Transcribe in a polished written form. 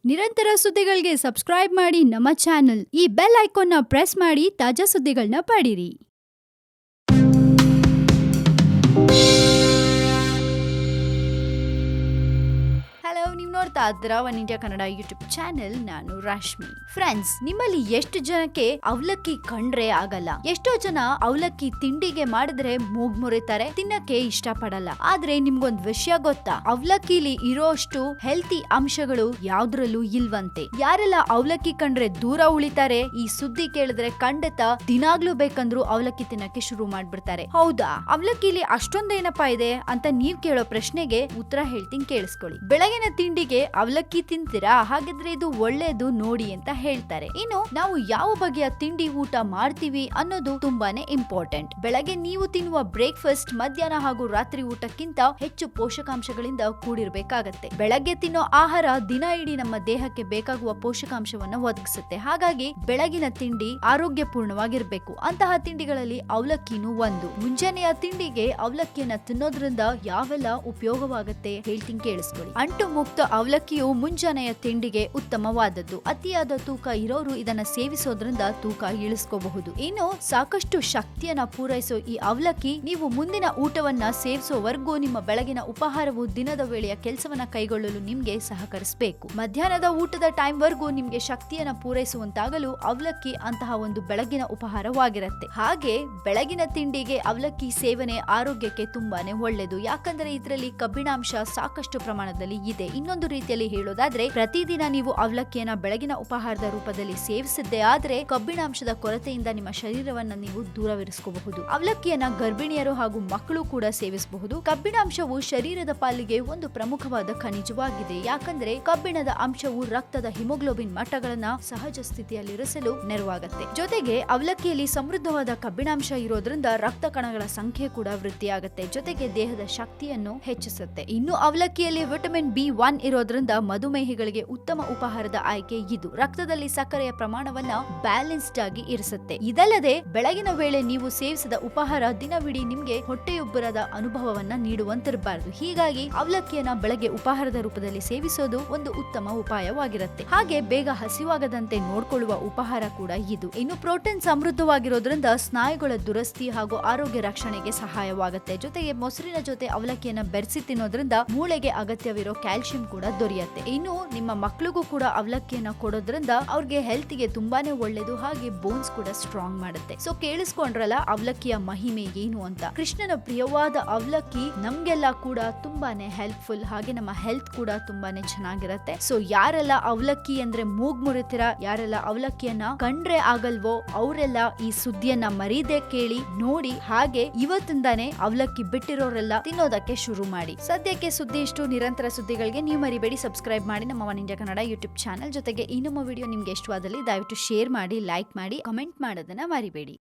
ನಿರಂತರ ಸುದ್ದಿಗಳಿಗೆ ಸಬ್ಸ್ಕ್ರೈಬ್ ಮಾಡಿ ನಮ್ಮ ಚಾನೆಲ್. ಈ ಬೆಲ್ ಐಕಾನ್ನ ಪ್ರೆಸ್ ಮಾಡಿ ತಾಜಾ ಸುದ್ದಿಗಳನ್ನ ಪಡೀರಿ. ಹಲೋ, ನೀವು ನೋಡ್ತಾ ಇದ್ದೀರಾ one India Kannada YouTube channel. ನಾನು ರಾಶ್ಮಿ. ಫ್ರೆಂಡ್ಸ್, ನಿಮ್ಮಲ್ಲಿ ಎಷ್ಟು ಜನಕ್ಕೆ ಅವಲಕ್ಕಿ ಕಂಡ್ರೆ ಆಗಲ್ಲ? ಎಷ್ಟೋ ಜನ ಅವಲಕ್ಕಿ ತಿಂಡಿಗೆ ಮಾಡಿದ್ರೆ ಮೂಗ್ ಮುರಿತಾರೆ, ತಿನ್ನಕ್ಕೆ ಇಷ್ಟ ಪಡಲ್ಲ. ಆದ್ರೆ ನಿಮ್ಗೊಂದ್ ವಿಷಯ ಗೊತ್ತಾ? ಅವಲಕ್ಕಿಲಿ ಇರೋಷ್ಟು ಹೆಲ್ತಿ ಅಂಶಗಳು ಯಾವ್ದ್ರಲ್ಲೂ ಇಲ್ವಂತೆ. ಯಾರೆಲ್ಲ ಅವಲಕ್ಕಿ ಕಂಡ್ರೆ ದೂರ ಉಳಿತಾರೆ, ಈ ಸುದ್ದಿ ಕೇಳಿದ್ರೆ ಖಂಡಿತ ದಿನಾಗ್ಲೂ ಬೇಕಂದ್ರು ಅವಲಕ್ಕಿ ತಿನ್ನಕ್ಕೆ ಶುರು ಮಾಡ್ಬಿಡ್ತಾರೆ. ಹೌದಾ? ಅವಲಕ್ಕಿಲಿ ಅಷ್ಟೊಂದೇನಪ್ಪಾ ಇದೆ ಅಂತ ನೀವ್ ಕೇಳೋ ಪ್ರಶ್ನೆಗೆ ಉತ್ತರ ಹೇಳ್ತೀನಿ, ಕೇಳಿಸ್ಕೊಳ್ಳಿ. ಬೆಳಗಿನ ತಿಂಡಿಗೆ ಅವಲಕ್ಕಿ ತಿಂತೀರಾ? ಹಾಗಿದ್ರೆ ಇದು ಒಳ್ಳೇದು ನೋಡಿ ಅಂತ ಹೇಳ್ತಾರೆ. ಇನ್ನು ನಾವು ಯಾವ ಬಗೆಯ ತಿಂಡಿ ಊಟ ಮಾಡ್ತೀವಿ ಅನ್ನೋದು ತುಂಬಾನೇ ಇಂಪಾರ್ಟೆಂಟ್. ಬೆಳಗ್ಗೆ ನೀವು ತಿನ್ನುವ ಬ್ರೇಕ್ಫಾಸ್ಟ್ ಮಧ್ಯಾಹ್ನ ಹಾಗೂ ರಾತ್ರಿ ಊಟಕ್ಕಿಂತ ಹೆಚ್ಚು ಪೋಷಕಾಂಶಗಳಿಂದ ಕೂಡಿರ್ಬೇಕಾಗತ್ತೆ. ಬೆಳಗ್ಗೆ ತಿನ್ನೋ ಆಹಾರ ದಿನ ಇಡೀ ನಮ್ಮ ದೇಹಕ್ಕೆ ಬೇಕಾಗುವ ಪೋಷಕಾಂಶವನ್ನ ಒದಗಿಸುತ್ತೆ. ಹಾಗಾಗಿ ಬೆಳಗಿನ ತಿಂಡಿ ಆರೋಗ್ಯಪೂರ್ಣವಾಗಿರ್ಬೇಕು. ಅಂತಹ ತಿಂಡಿಗಳಲ್ಲಿ ಅವಲಕ್ಕಿನೂ ಒಂದು. ಮುಂಜಾನೆಯ ತಿಂಡಿಗೆ ಅವಲಕ್ಕಿಯನ್ನ ತಿನ್ನೋದ್ರಿಂದ ಯಾವೆಲ್ಲ ಉಪಯೋಗವಾಗುತ್ತೆ ಹೇಳ್ತೀನಿ, ಕೇಳಿಸ್ಕೊಳ್ಳಿ. ಅಂಟು ಮುಕ್ತ ಅವಲಕ್ಕಿಯು ಮುಂಜಾನೆಯ ತಿಂಡಿಗೆ ಉತ್ತಮವಾದದ್ದು. ಅತಿಯಾದ ತೂಕ ಇರೋರು ಇದನ್ನ ಸೇವಿಸೋದ್ರಿಂದ ತೂಕ ಇಳಿಸ್ಕೋಬಹುದು. ಇನ್ನು ಸಾಕಷ್ಟು ಶಕ್ತಿಯನ್ನ ಪೂರೈಸೋ ಈ ಅವಲಕ್ಕಿ ನೀವು ಮುಂದಿನ ಊಟವನ್ನ ಸೇವಿಸೋವರೆಗೂ ನಿಮ್ಮ ಬೆಳಗಿನ ಉಪಹಾರವು ದಿನದ ವೇಳೆಯ ಕೆಲಸವನ್ನ ಕೈಗೊಳ್ಳಲು ನಿಮ್ಗೆ ಸಹಕರಿಸಬೇಕು. ಮಧ್ಯಾಹ್ನದ ಊಟದ ಟೈಮ್ ವರ್ಗೂ ನಿಮ್ಗೆ ಶಕ್ತಿಯನ್ನ ಪೂರೈಸುವಂತಾಗಲು ಅವಲಕ್ಕಿ ಅಂತಹ ಒಂದು ಬೆಳಗಿನ ಉಪಹಾರವಾಗಿರುತ್ತೆ. ಹಾಗೆ ಬೆಳಗಿನ ತಿಂಡಿಗೆ ಅವಲಕ್ಕಿ ಸೇವನೆ ಆರೋಗ್ಯಕ್ಕೆ ತುಂಬಾನೇ ಒಳ್ಳೆಯದು. ಯಾಕಂದ್ರೆ ಇದರಲ್ಲಿ ಕಬ್ಬಿಣಾಂಶ ಸಾಕಷ್ಟು ಪ್ರಮಾಣದಲ್ಲಿ ಇದೆ. ಇನ್ನೊಂದು ರೀತಿಯಲ್ಲಿ ಹೇಳೋದಾದ್ರೆ, ಪ್ರತಿದಿನ ನೀವು ಅವಲಕ್ಕಿಯನ್ನ ಬೆಳಗಿನ ಉಪಹಾರದ ರೂಪದಲ್ಲಿ ಸೇವಿಸಿದ್ದೇ ಆದ್ರೆ ಕಬ್ಬಿಣಾಂಶದ ಕೊರತೆಯಿಂದ ನಿಮ್ಮ ಶರೀರವನ್ನ ನೀವು ದೂರವಿರಿಸಿಕೊಳ್ಳಬಹುದು. ಅವಲಕ್ಕಿಯನ್ನ ಗರ್ಭಿಣಿಯರು ಹಾಗೂ ಮಕ್ಕಳು ಕೂಡ ಸೇವಿಸಬಹುದು. ಕಬ್ಬಿಣಾಂಶವು ಶರೀರದ ಪಾಲಿಗೆ ಒಂದು ಪ್ರಮುಖವಾದ ಖನಿಜವಾಗಿದೆ. ಯಾಕಂದ್ರೆ ಕಬ್ಬಿಣದ ಅಂಶವು ರಕ್ತದ ಹಿಮೋಗ್ಲೋಬಿನ್ ಮಟ್ಟಗಳನ್ನ ಸಹಜ ಸ್ಥಿತಿಯಲ್ಲಿರಿಸಲು ನೆರವಾಗುತ್ತೆ. ಜೊತೆಗೆ ಅವಲಕ್ಕಿಯಲ್ಲಿ ಸಮೃದ್ಧವಾದ ಕಬ್ಬಿಣಾಂಶ ಇರೋದ್ರಿಂದ ರಕ್ತ ಕಣಗಳ ಸಂಖ್ಯೆ ಕೂಡ ವೃದ್ಧಿಯಾಗುತ್ತೆ. ಜೊತೆಗೆ ದೇಹದ ಶಕ್ತಿಯನ್ನು ಹೆಚ್ಚಿಸುತ್ತೆ. ಇನ್ನು ಅವಲಕ್ಕಿಯಲ್ಲಿ ವಿಟಮಿನ್ B1 ಇರೋದ್ರಿಂದ ಮಧುಮೇಹಿಗಳಿಗೆ ಉತ್ತಮ ಉಪಹಾರದ ಆಯ್ಕೆ ಇದು. ರಕ್ತದಲ್ಲಿ ಸಕ್ಕರೆಯ ಪ್ರಮಾಣವನ್ನ ಬ್ಯಾಲೆನ್ಸ್ಡ್ ಆಗಿ ಇರಿಸುತ್ತೆ. ಇದಲ್ಲದೆ ಬೆಳಗಿನ ವೇಳೆ ನೀವು ಸೇವಿಸಿದ ಉಪಹಾರ ದಿನವಿಡೀ ನಿಮ್ಗೆ ಹೊಟ್ಟೆಯುಬ್ಬರದ ಅನುಭವವನ್ನ ನೀಡುವಂತಿರಬಾರದು. ಹೀಗಾಗಿ ಅವಲಕ್ಕಿಯನ್ನ ಬೆಳಗ್ಗೆ ಉಪಹಾರದ ರೂಪದಲ್ಲಿ ಸೇವಿಸೋದು ಒಂದು ಉತ್ತಮ ಉಪಾಯವಾಗಿರುತ್ತೆ. ಹಾಗೆ ಬೇಗ ಹಸಿವಾಗದಂತೆ ನೋಡ್ಕೊಳ್ಳುವ ಉಪಹಾರ ಕೂಡ ಇದು. ಇನ್ನು ಪ್ರೋಟೀನ್ ಸಮೃದ್ಧವಾಗಿರೋದ್ರಿಂದ ಸ್ನಾಯುಗಳ ದುರಸ್ತಿ ಹಾಗೂ ಆರೋಗ್ಯ ರಕ್ಷಣೆಗೆ ಸಹಾಯವಾಗುತ್ತೆ. ಜೊತೆಗೆ ಮೊಸರಿನ ಜೊತೆ ಅವಲಕ್ಕಿಯನ್ನ ಬೆರೆಸಿ ತಿನ್ನೋದ್ರಿಂದ ಮೂಳೆಗೆ ಅಗತ್ಯವಿರೋ ಕ್ಯಾಲ್ಸಿಯಂ ಕೂಡ ದೊರೆಯುತ್ತೆ. ಇನ್ನು ನಿಮ್ಮ ಮಕ್ಕಳಿಗೂ ಕೂಡ ಅವಲಕ್ಕಿಯನ್ನ ಕೊಡೋದ್ರಿಂದ ಅವ್ರಿಗೆ ಹೆಲ್ತ್ಗೆ ತುಂಬಾನೇ ಒಳ್ಳೇದು. ಹಾಗೆ ಬೋನ್ಸ್ ಕೂಡ ಸ್ಟ್ರಾಂಗ್ ಮಾಡುತ್ತೆ. ಸೊ ಕೇಳಿಸ್ಕೊಂಡ್ರಲ್ಲ ಅವಲಕ್ಕಿಯ ಮಹಿಮೆ ಏನು ಅಂತ. ಕೃಷ್ಣನ ಪ್ರಿಯವಾದ ಅವಲಕ್ಕಿ ನಮ್ಗೆಲ್ಲ ಕೂಡ ತುಂಬಾನೇ ಹೆಲ್ಪ್ಫುಲ್. ಹಾಗೆ ನಮ್ಮ ಹೆಲ್ತ್ ಕೂಡ ತುಂಬಾನೇ ಚೆನ್ನಾಗಿರುತ್ತೆ. ಸೊ ಯಾರೆಲ್ಲ ಅವಲಕ್ಕಿ ಅಂದ್ರೆ ಮೂಗ್ ಮುರಿತೀರಾ, ಯಾರೆಲ್ಲ ಅವಲಕ್ಕಿಯನ್ನ ಕಂಡ್ರೆ ಆಗಲ್ವೋ ಅವರೆಲ್ಲ ಈ ಸುದ್ದಿಯನ್ನ ಮರೀದೆ ಕೇಳಿ ನೋಡಿ. ಹಾಗೆ ಇವತ್ತಿಂದಾನೇ ಅವಲಕ್ಕಿ ಬಿಟ್ಟಿರೋರೆಲ್ಲ ತಿನ್ನೋದಕ್ಕೆ ಶುರು ಮಾಡಿ. ಸದ್ಯಕ್ಕೆ ಸುದ್ದಿ ಇಷ್ಟು. ನಿರಂತರ ಸುದ್ದಿಗಳಿಗೆ ನೀವು ಮರಿಬೇಡಿ ಸಬ್ಸ್ಕ್ರೈಬ್ ಮಾಡಿ ನಮ್ಮ one India Kannada YouTube channel. ಜೊತೆಗೆ ಈ ನಮ್ಮ ವಿಡಿಯೋ ನಿಮ್ಗೆ ಇಷ್ಟವಾದಲ್ಲಿ ದಯವಿಟ್ಟು ಶೇರ್ ಮಾಡಿ, ಲೈಕ್ ಮಾಡಿ, ಕಮೆಂಟ್ ಮಾಡೋದನ್ನ ಮರಿಬೇಡಿ.